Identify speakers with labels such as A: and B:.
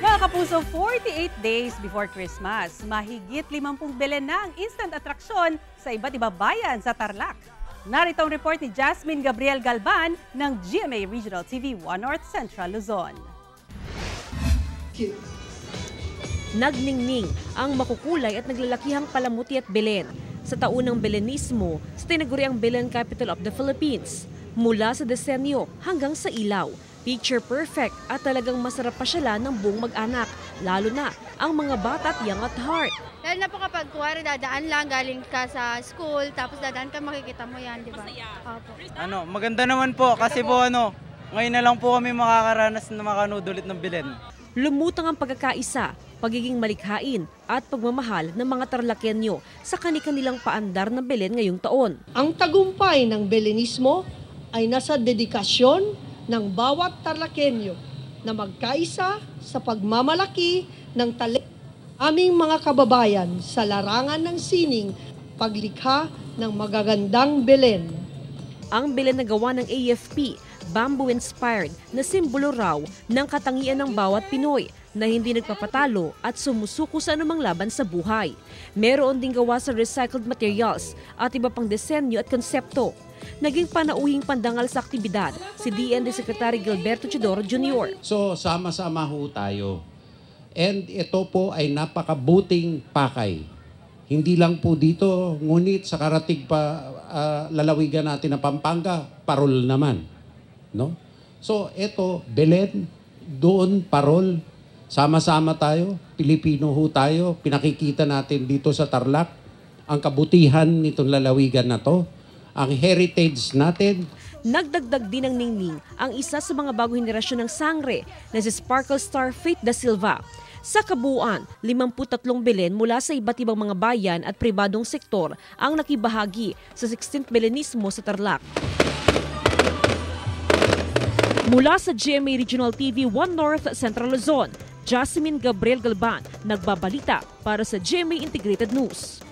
A: Mga kapuso, 48 days before Christmas, mahigit 50 belen na ang instant atraksyon sa iba't ibang bayan sa Tarlac. Narito ang report ni Jasmine Gabriel Galban ng GMA Regional TV 1 North Central Luzon.
B: Nagningning ang makukulay at naglalakihang palamuti at Belen sa taunang Belenismo sa tinaguriang Belen Capital of the Philippines. Mula sa disenyo hanggang sa ilaw, picture perfect at talagang masarap pasyalan ng buong mag-anak, lalo na ang mga bata at young at heart.
C: Lalo na po kapag kuwari dadaan lang, galing ka sa school, tapos dadaan ka, makikita mo yan, di ba? Opo.
D: Maganda naman po kasi po ngayon na lang po kami makakaranas na makanood ulit ng Belen.
B: Lumutang ang pagkakaisa, pagiging malikhain at pagmamahal ng mga Tarlakenyo sa kani-kanilang paandar ng Belen ngayong taon.
E: Ang tagumpay ng Belenismo ay nasa dedikasyon ng bawat Tarlakenyo na magkaisa sa pagmamalaki ng talento aming mga kababayan sa larangan ng sining paglikha ng magagandang Belen.
B: Ang Belen na gawa ng AFP, bamboo-inspired na simbolo raw ng katangian ng bawat Pinoy na hindi nagpapatalo at sumusuko sa anumang laban sa buhay. Meron ding gawa sa recycled materials at iba pang disenyo at konsepto. Naging panauhing pandangal sa aktibidad si DND Secretary Gilberto Chidoro Jr.
F: So sama-sama ho tayo. And ito po ay napakabuting pakay. Hindi lang po dito, ngunit sa karatig pa lalawigan natin na Pampanga, parol naman. No? So ito, Belen, doon parol, sama-sama tayo, Pilipino ho tayo, pinakikita natin dito sa Tarlac ang kabutihan nitong lalawigan na to, ang heritage natin.
B: Nagdagdag din ng ningning ang isa sa mga bagong henerasyon ng sangre na si Sparkle Star Faith Da Silva. Sa kabuuan, 53 Belen mula sa iba't ibang mga bayan at pribadong sektor ang nakibahagi sa 16th Belenismo sa Tarlac. Mula sa GMA Regional TV 1 North Central Luzon, Jasmine Gabriel Galban, nagbabalita para sa GMA Integrated News.